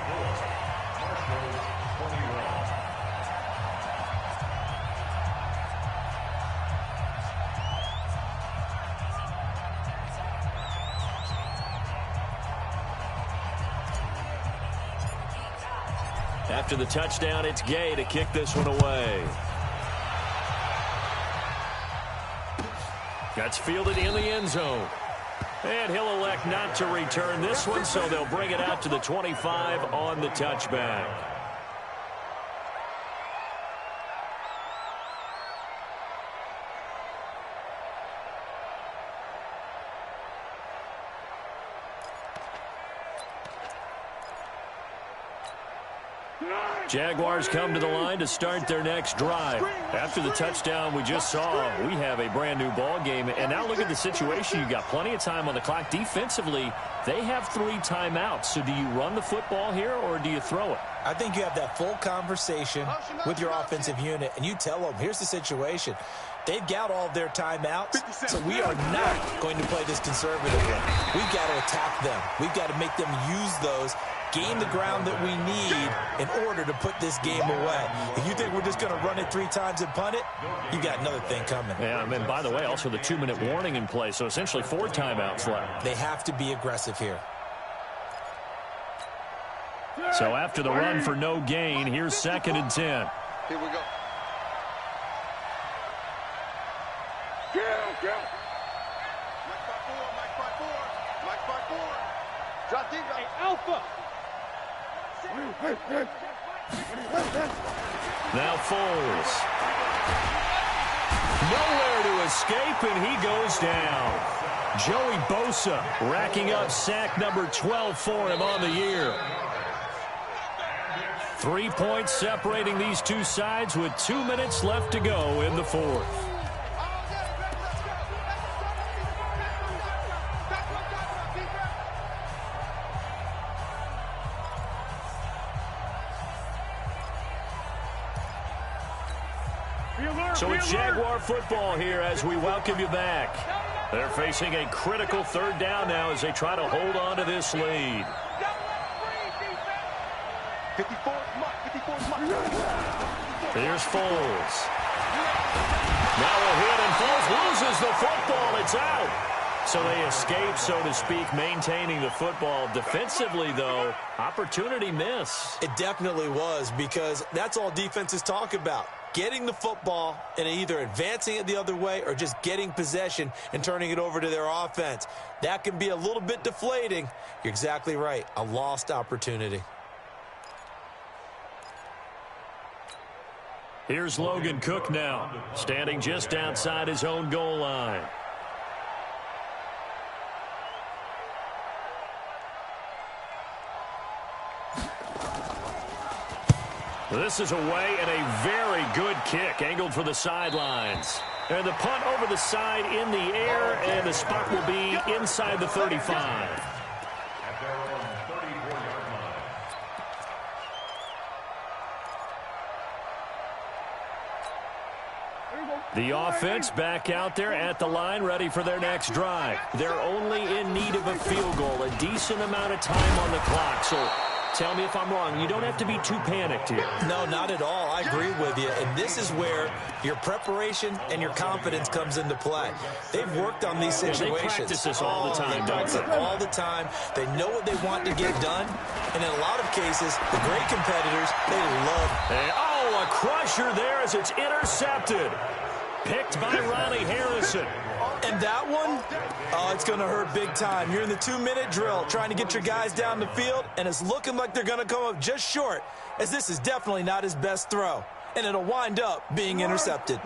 After the touchdown, it's Gay to kick this one away. That's fielded in the end zone. And he'll elect not to return this one, so they'll bring it out to the 25 on the touchback. Jaguars come to the line to start their next drive. After the touchdown we just saw, we have a brand new ball game. And now look at the situation. You've got plenty of time on the clock. Defensively, they have 3 timeouts. So do you run the football here or do you throw it? I think you have that full conversation with your offensive unit, and you tell them, here's the situation. They've got all their timeouts, so we are not going to play this conservatively. We've got to attack them. We've got to make them use those, gain the ground that we need in order to put this game away. If you think we're just going to run it 3 times and punt it, you got another thing coming. Yeah, and by the way, also the 2-minute warning in play, so essentially 4 timeouts left. They have to be aggressive here. So after the run for no gain, here's 2nd and 10. Here we go. Alpha. Now Foles. Nowhere to escape, and he goes down. Joey Bosa racking up sack number 12 for him on the year. 3 points separating these two sides with 2 minutes left to go in the fourth. So it's Jaguar football here as we welcome you back. They're facing a critical third down now as they try to hold on to this lead. 54 Here's Foles. Now a hit, and Foles loses the football. It's out. So they escape, so to speak, maintaining the football. Defensively, though, opportunity miss. It definitely was, because that's all defenses talk about. Getting the football and either advancing it the other way or just getting possession and turning it over to their offense. That can be a little bit deflating. You're exactly right. A lost opportunity. Here's Logan Cook now, standing just outside his own goal line. This is away, and a very good kick angled for the sidelines. And the punt over the side in the air, and the spot will be inside the 35. At their own 34-yard line. The offense back out there at the line, ready for their next drive. They're only in need of a field goal, a decent amount of time on the clock. So tell me if I'm wrong. You don't have to be too panicked here. No, not at all. I agree with you. And this is where your preparation and your confidence comes into play. They've worked on these situations. They practice this all the time, They practice it all the time. They know what they want to get done. And in a lot of cases, the great competitors, they love it. Oh, a crusher there as it's intercepted. Picked by Ronnie Harrison. And that one, oh, it's going to hurt big time. You're in the 2-minute drill trying to get your guys down the field, and it's looking like they're going to come up just short, as this is definitely not his best throw. And it'll wind up being intercepted.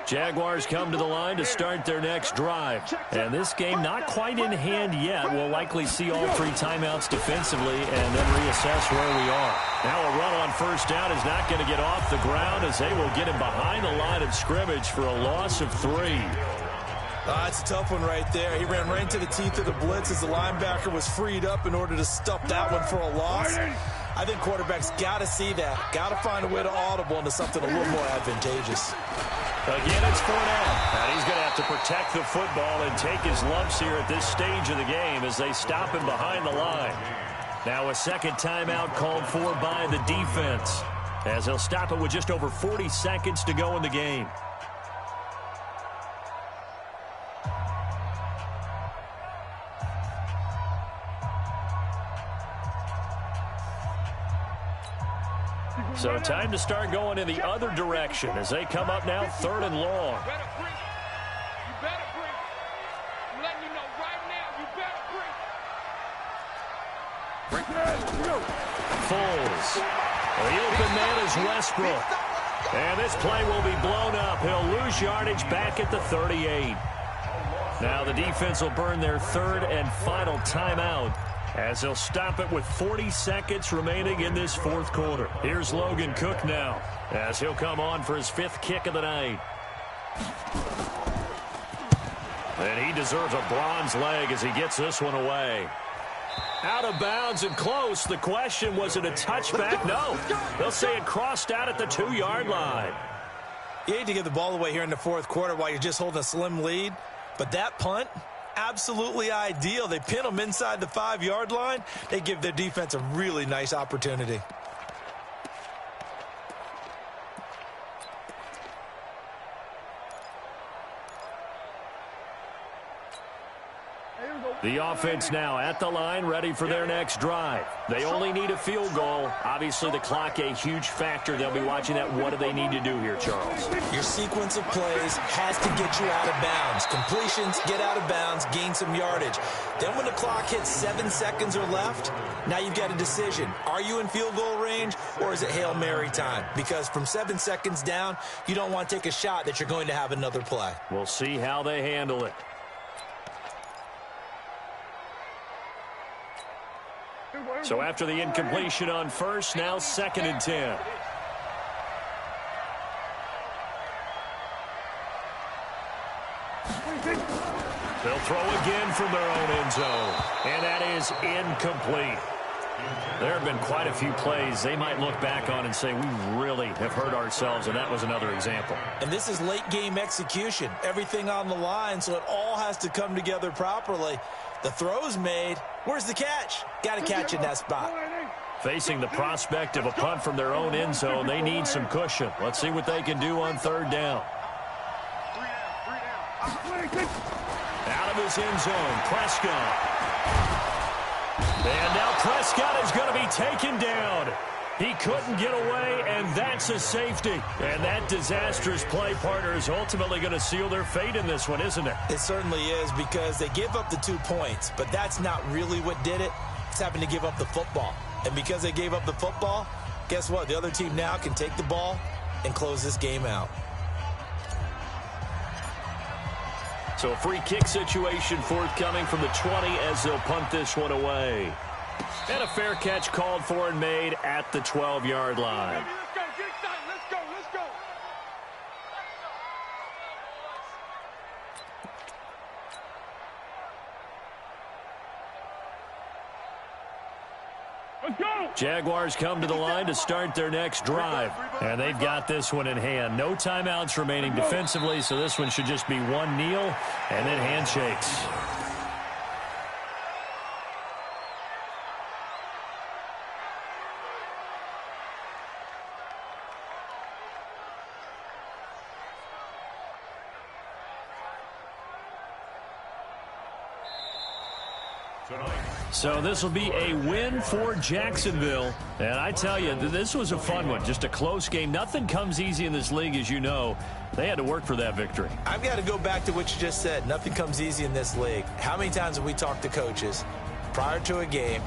Jaguars come to the line to start their next drive. And this game not quite in hand yet. We'll likely see all 3 timeouts defensively and then reassess where we are. Now a run on first down is not going to get off the ground, as they will get him behind the line of scrimmage for a loss of 3. It's a tough one right there. He ran right into the teeth of the blitz as the linebacker was freed up in order to stuff that one for a loss. I think quarterbacks got to see that. Got to find a way to audible into something a little more advantageous. Again, it's Fournette. And he's going to have to protect the football and take his lumps here at this stage of the game as they stop him behind the line. Now a second timeout called for by the defense, as they'll stop it with just over 40 seconds to go in the game. So time to start going in the other direction as they come up now 3rd and long. You better bring. I'm letting you know right now, you better bring. Foles. The open man is Westbrook. And this play will be blown up. He'll lose yardage back at the 38. Now the defense will burn their 3rd and final timeout, as they'll stop it with 40 seconds remaining in this 4th quarter. Here's Logan Cook now, as he'll come on for his 5th kick of the night. And he deserves a bronze leg as he gets this one away. Out of bounds and close. The question, was it a touchback? No. They'll say it crossed out at the 2-yard line. You hate to give the ball away here in the 4th quarter while you're just holding a slim lead, but that punt, absolutely ideal. They pin them inside the 5-yard line. They give their defense a really nice opportunity. The offense now at the line, ready for their next drive. They only need a field goal ball. Obviously, the clock a huge factor. They'll be watching that. What do they need to do here, Charles? Your sequence of plays has to get you out of bounds. Completions, get out of bounds, gain some yardage. Then when the clock hits 7 seconds or left, now you've got a decision. Are you in field goal range, or is it Hail Mary time? Because from 7 seconds down, you don't want to take a shot that you're going to have another play. We'll see how they handle it. So after the incompletion on first, now 2nd and 10. They'll throw again from their own end zone. And that is incomplete. There have been quite a few plays they might look back on and say, we really have hurt ourselves, and that was another example. And this is late game execution. Everything on the line, so it all has to come together properly. The throw's made. Where's the catch? Got to catch in that spot. Facing the prospect of a punt from their own end zone, they need some cushion. Let's see what they can do on 3rd down. Out of his end zone, Prescott. And now Prescott is going to be taken down. He couldn't get away, and that's a safety. And that disastrous play, partner, is ultimately going to seal their fate in this one, isn't it? It certainly is, because they gave up the 2 points, but that's not really what did it. It's having to give up the football. And because they gave up the football, guess what? The other team now can take the ball and close this game out. So a free kick situation forthcoming from the 20 as they'll punt this one away. And a fair catch called for and made at the 12-yard line. Let's go, get excited, let's go, let's go. Let's go. Jaguars come to the line to start their next drive. And they've got this one in hand. No timeouts remaining defensively, so this one should just be one kneel and then handshakes. So this will be a win for Jacksonville. And I tell you, this was a fun one. Just a close game. Nothing comes easy in this league, as you know. They had to work for that victory. I've got to go back to what you just said. Nothing comes easy in this league. How many times have we talked to coaches prior to a game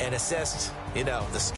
and assessed, the